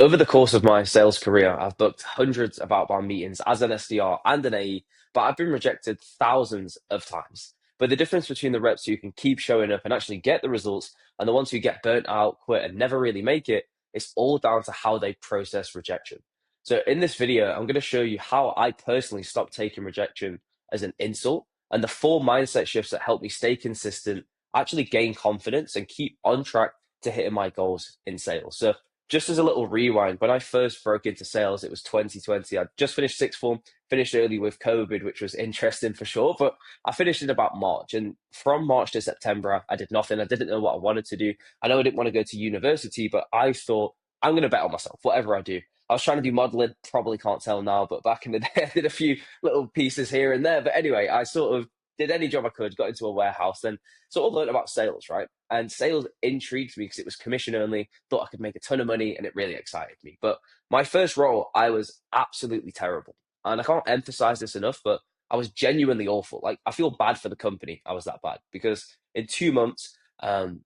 Over the course of my sales career, I've booked hundreds of outbound meetings as an SDR and an AE, but I've been rejected thousands of times. But the difference between the reps who can keep showing up and actually get the results and the ones who get burnt out, quit, and never really make it, it's all down to how they process rejection. So in this video, I'm going to show you how I personally stopped taking rejection as an insult and the four mindset shifts that help me stay consistent, actually gain confidence, and keep on track to hitting my goals in sales. So just as a little rewind, when I first broke into sales, it was 2020. I just finished sixth form, finished early with COVID, which was interesting for sure. But I finished in about March. And from March to September, I did nothing. I didn't know what I wanted to do. I know I didn't want to go to university, but I thought, I'm going to bet on myself, whatever I do. I was trying to do modeling, probably can't tell now, but back in the day, I did a few little pieces here and there. But anyway, I sort of did any job I could, got into a warehouse, then sort of learned about sales, right? And sales intrigued me because it was commission only, thought I could make a ton of money, and it really excited me. But my first role, I was absolutely terrible. And I can't emphasize this enough, but I was genuinely awful. Like, I feel bad for the company I was that bad because in 2 months,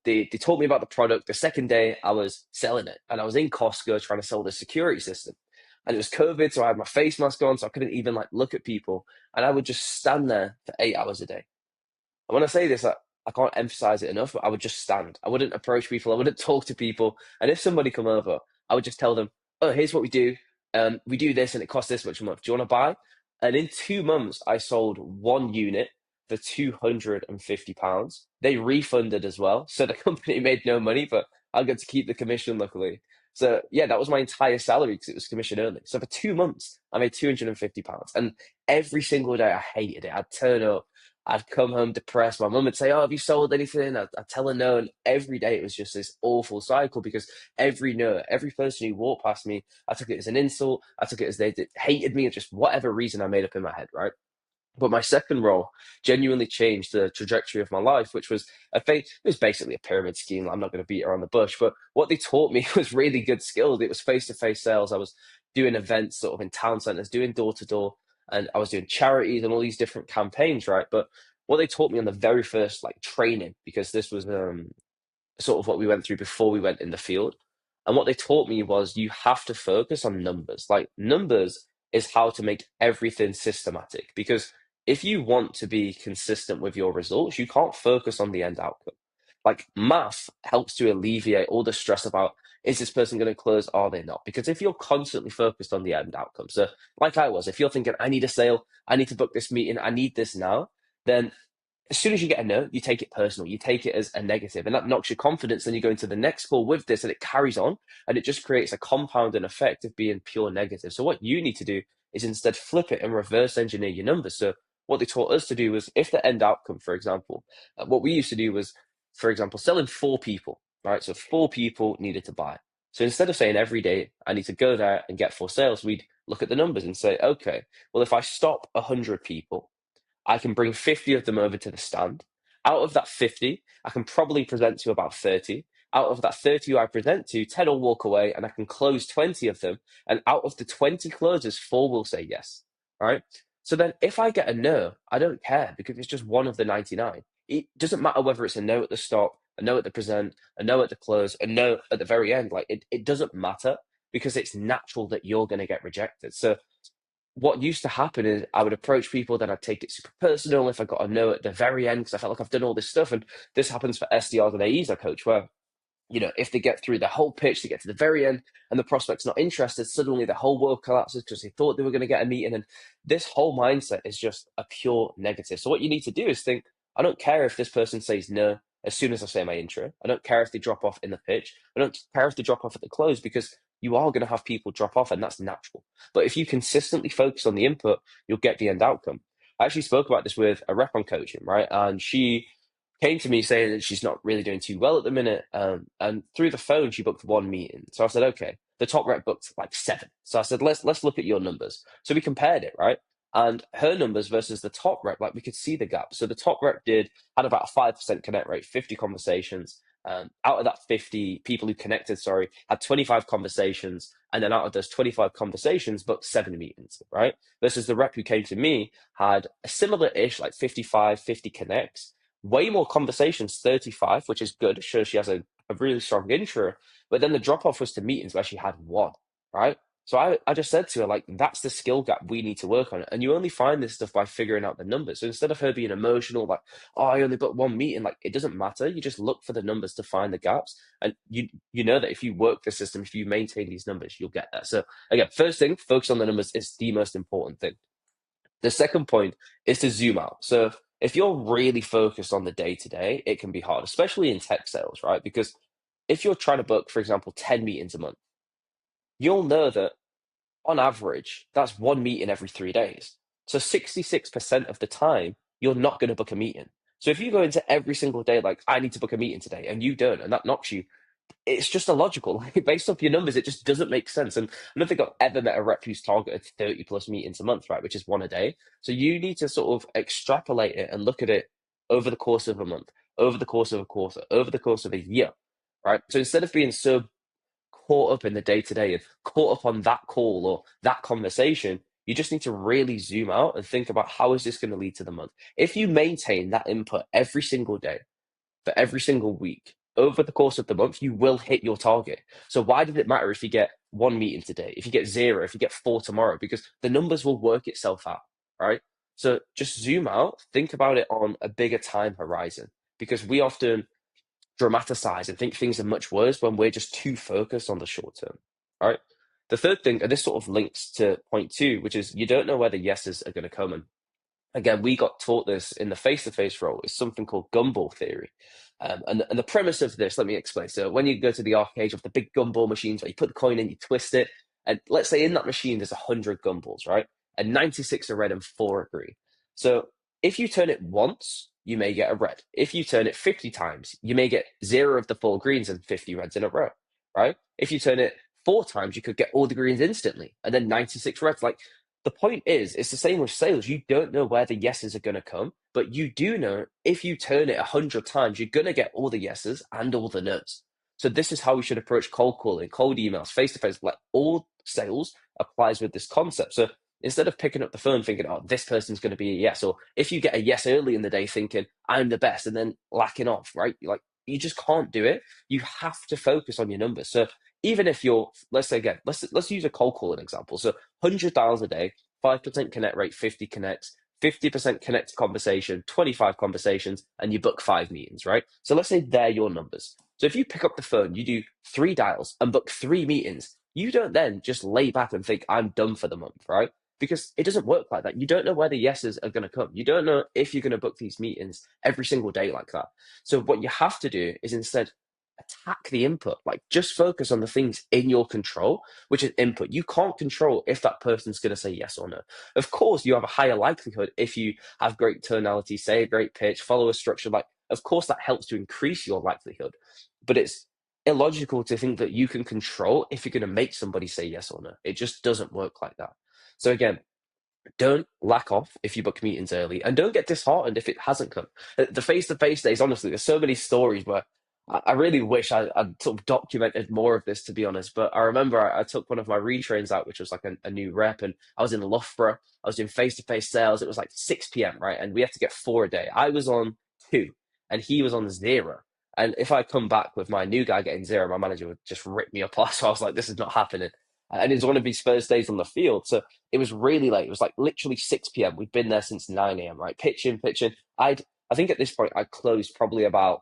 they told me about the product. The second day, I was selling it, and I was in Costco trying to sell the security system. And it was COVID, so I had my face mask on, so I couldn't even like look at people. And I would just stand there for 8 hours a day. And when I say this, I can't emphasize it enough, but I would just stand. I wouldn't approach people. I wouldn't talk to people. And if somebody come over, I would just tell them, "Oh, here's what we do. We do this, and it costs this much a month. Do you want to buy?" And in 2 months, I sold one unit for £250. They refunded as well, so the company made no money, but I got to keep the commission, luckily. So yeah, that was my entire salary because it was commission only. So for 2 months, I made £250, and every single day I hated it. I'd turn up. I'd come home depressed. My mum would say, "Oh, have you sold anything?" I'd tell her no. And every day it was just this awful cycle because every no, every person who walked past me, I took it as an insult. I took it as they hated me, or just whatever reason I made up in my head, right? But my second role genuinely changed the trajectory of my life, which was it was basically a pyramid scheme. I'm not going to beat around the bush, but what they taught me was really good skills. It was face-to-face sales. I was doing events sort of in town centers, doing door to door, and I was doing charities and all these different campaigns, right? But what they taught me on the very first like training, because this was sort of what we went through before we went in the field. And what they taught me was you have to focus on numbers. Like numbers is how to make everything systematic. Because if you want to be consistent with your results, you can't focus on the end outcome. Like math helps to alleviate all the stress about is this person going to close? Are they not? Because if you're constantly focused on the end outcome, so like I was, if you're thinking, I need a sale, I need to book this meeting, I need this now, then as soon as you get a no, you take it personal. You take it as a negative, and that knocks your confidence. Then you go into the next call with this, and it carries on, and it just creates a compounding effect of being pure negative. So what you need to do is instead flip it and reverse engineer your numbers. So what they taught us to do was, if the end outcome, for example, what we used to do was, for example, selling four people, right? So four people needed to buy. So instead of saying every day I need to go there and get four sales, we'd look at the numbers and say, okay, well if I stop 100 people, I can bring 50 of them over to the stand. Out of that 50, I can probably present to about 30. Out of that 30 who I present to, 10 will walk away and I can close 20 of them. And out of the 20 closes, four will say yes. All right. So then if I get a no, I don't care because it's just one of the 99. It doesn't matter whether it's a no at the stop, a no at the present, a no at the close, a no at the very end. Like it doesn't matter because it's natural that you're going to get rejected. So what used to happen is I would approach people, then I'd take it super personal if I got a no at the very end because I felt like I've done all this stuff. And this happens for SDRs and AEs I coach, where if they get through the whole pitch, they get to the very end, and the prospect's not interested, suddenly the whole world collapses because they thought they were going to get a meeting. And this whole mindset is just a pure negative. So what you need to do is think, I don't care if this person says no as soon as I say my intro. I don't care if they drop off in the pitch. I don't care if they drop off at the close because you are going to have people drop off and that's natural. But if you consistently focus on the input, you'll get the end outcome. I actually spoke about this with a rep on coaching, right? And she came to me saying that she's not really doing too well at the minute. And through the phone, she booked one meeting. So I said, okay, the top rep booked like seven. So I said, let's look at your numbers. So we compared it, right? And her numbers versus the top rep, like we could see the gap. So the top rep had about a 5% connect rate, 50 conversations. Out of that 50 people who connected, sorry, had 25 conversations. And then out of those 25 conversations, booked seven meetings, right? Versus the rep who came to me had a similar ish, like 55, 50 connects, way more conversations, 35, which is good. It shows she has a really strong intro. But then the drop off was to meetings where she had one. right? So I just said to her, like, that's the skill gap we need to work on. And you only find this stuff by figuring out the numbers. So instead of her being emotional, like, oh, I only booked one meeting, like, it doesn't matter. You just look for the numbers to find the gaps. And you know that if you work the system, if you maintain these numbers, you'll get there. So again, first thing, focus on the numbers is the most important thing. The second point is to zoom out. So if you're really focused on the day to day, it can be hard, especially in tech sales, right? Because if you're trying to book, for example, 10 meetings a month, you'll know that on average, that's one meeting every 3 days. So 66% of the time, you're not going to book a meeting. So if you go into every single day, like, I need to book a meeting today, and you don't, and that knocks you, it's just illogical. Like, based off your numbers, it just doesn't make sense. And I don't think I've ever met a rep who's targeted 30 plus meetings a month, right? Which is one a day. So you need to sort of extrapolate it and look at it over the course of a month, over the course of a quarter, over the course of a year, right? So instead of being so caught up in the day to day and caught up on that call or that conversation, you just need to really zoom out and think about how is this going to lead to the month. If you maintain that input every single day for every single week over the course of the month, you will hit your target. So why did it matter if you get one meeting today, if you get zero, if you get four tomorrow? Because the numbers will work itself out, right? So just zoom out, think about it on a bigger time horizon, because we often dramatize and think things are much worse when we're just too focused on the short term. All right. The third thing, and this sort of links to point two, which is you don't know where the yeses are going to come. And again, we got taught this in the face-to-face role. Is something called gumball theory. And the premise of this, let me explain. So when you go to the arcade of the big gumball machines where you put the coin in, you twist it, and let's say in that machine there's 100 gumballs, right? And 96 are red and four are green. So if you turn it once, you may get a red. If you turn it 50 times, you may get zero of the four greens and 50 reds in a row, right? If you turn it four times, you could get all the greens instantly and then 96 reds. Like, the point is, it's the same with sales. You don't know where the yeses are going to come, but you do know if you turn it 100 times, you're going to get all the yeses and all the nos. So this is how we should approach cold calling, cold emails, face to face. Like, all sales applies with this concept. So instead of picking up the phone thinking, oh, this person's going to be a yes, or if you get a yes early in the day thinking I'm the best, and then lacking off, right? Like, you just can't do it. You have to focus on your numbers. So even if you're, let's say again, let's use a cold calling example. So 100 dials a day, 5% connect rate, 50 connects, 50% connect to conversation, 25 conversations, and you book five meetings, right? So let's say they're your numbers. So if you pick up the phone, you do three dials and book three meetings, you don't then just lay back and think, I'm done for the month, right? Because it doesn't work like that. You don't know where the yeses are going to come. You don't know if you're going to book these meetings every single day like that. So what you have to do is instead attack the input. Like, just focus on the things in your control, which is input. You can't control if that person's going to say yes or no. Of course, you have a higher likelihood if you have great tonality, say a great pitch, follow a structure. Like, of course, that helps to increase your likelihood. But it's illogical to think that you can control if you're going to make somebody say yes or no. It just doesn't work like that. So again, don't lack off if you book meetings early, and don't get disheartened if it hasn't come. The face-to-face days, honestly, there's so many stories where I really wish I'd sort of documented more of this, to be honest. But I remember I took one of my retrains out, which was like a new rep, and I was in Loughborough. I was doing face-to-face sales. It was like 6 p.m., right? And we had to get four a day. I was on two, and he was on zero. And if I come back with my new guy getting zero, my manager would just rip me apart. So I was like, this is not happening. And it was one of his first days on the field. So it was really late. It was like literally 6 p.m. We'd been there since 9 a.m., right? Pitching, pitching. I think at this point I closed probably about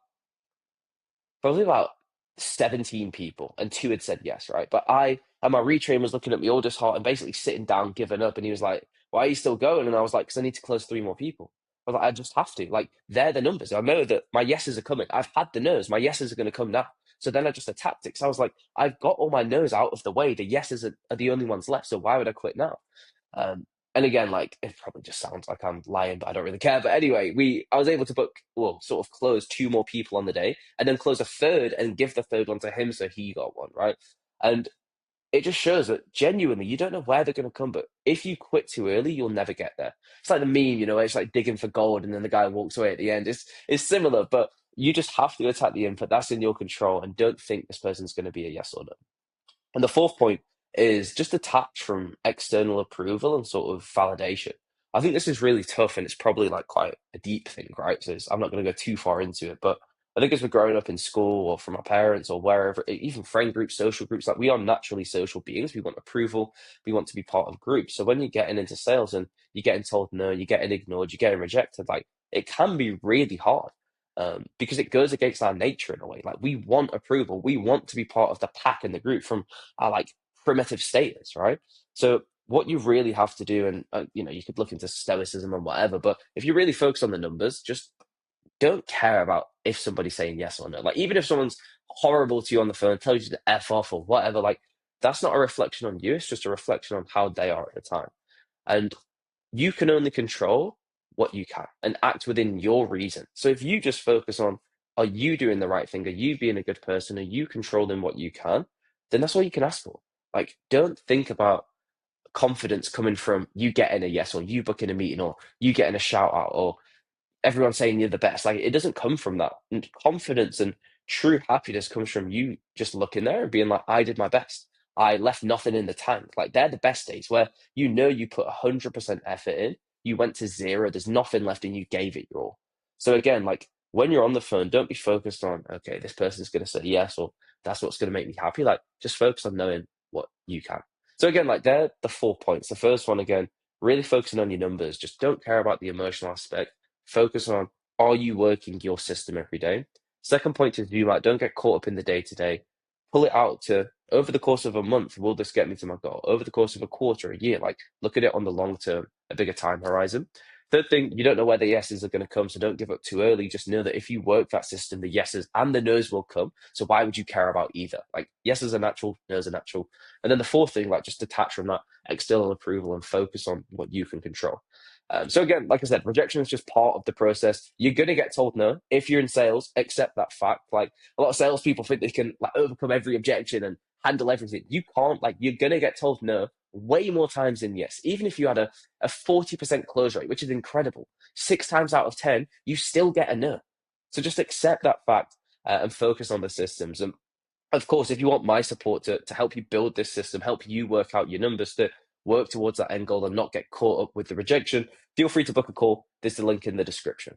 17 people, and two had said yes, right? But I and my retrain was looking at me all disheartened, basically sitting down, giving up, and he was like, "Why are you still going?" And I was like, "Because I need to close three more people." I was like, "I just have to. Like, they're the numbers. I know that my yeses are coming. I've had the no's. My yeses are going to come now." So then I just attacked it. So I was like, "I've got all my no's out of the way. The yeses are the only ones left. So why would I quit now?" Um, and again, like, it probably just sounds like I'm lying, but I don't really care. But anyway, I was able to book, well, sort of close two more people on the day, and then close a third and give the third one to him, so he got one, right? And it just shows that genuinely you don't know where they're going to come, but if you quit too early, you'll never get there. It's like the meme, it's like digging for gold, and then the guy walks away at the end. It's similar, but you just have to attack the input. That's in your control, and don't think this person's going to be a yes or no. And the fourth point is just detach from external approval and sort of validation. I think this is really tough, and it's probably like quite a deep thing, right? So I'm not going to go too far into it, but I think as we're growing up in school or from our parents or wherever, even friend groups, social groups, like we are naturally social beings. We want approval. We want to be part of groups. So when you're getting into sales and you're getting told no, you're getting ignored, you're getting rejected, like it can be really hard. Because it goes against our nature in a way. Like we want approval, we want to be part of the pack in the group from our like primitive status, right? So what you really have to do, and you could look into stoicism and whatever, but if you really focus on the numbers, just don't care about if somebody's saying yes or no. Like even if someone's horrible to you on the phone, tells you to f off or whatever, like that's not a reflection on you. It's just a reflection on how they are at the time. And you can only control what you can and act within your reason. So if you just focus on, are you doing the right thing? Are you being a good person? Are you controlling what you can? Then that's all you can ask for. Like, don't think about confidence coming from you getting a yes or you booking a meeting or you getting a shout out or everyone saying you're the best. Like it doesn't come from that. And confidence and true happiness comes from you just looking there and being like, I did my best. I left nothing in the tank. Like they're the best days where you put 100% effort in, you went to zero, there's nothing left and you gave it your all. So again, like when you're on the phone, don't be focused on, okay, this person's going to say yes or that's what's going to make me happy. Like just focus on knowing what you can. So again, like they're the 4 points. The first one, again, really focusing on your numbers. Just don't care about the emotional aspect. Focus on, are you working your system every day? Second point is zoom out. Don't get caught up in the day to day. Pull it out to over the course of a month, will this get me to my goal? Over the course of a quarter, a year, like look at it on the long term, a bigger time horizon. Third thing, you don't know where the yeses are going to come, so don't give up too early. Just know that if you work that system, the yeses and the no's will come. So why would you care about either? Like yeses are natural, no's are natural. And then the fourth thing, like just detach from that external approval and focus on what you can control. So again, like I said, rejection is just part of the process. You're gonna get told no. If you're in sales, accept that fact. Like a lot of salespeople think they can like overcome every objection and handle everything. You can't. Like you're gonna get told no way more times than yes. Even if you had a 40% close rate, which is incredible, 6 times out of 10, you still get a no. So just accept that fact and focus on the systems. And of course, if you want my support to help you build this system, help you work out your numbers to work towards that end goal and not get caught up with the rejection, feel free to book a call. There's the link in the description.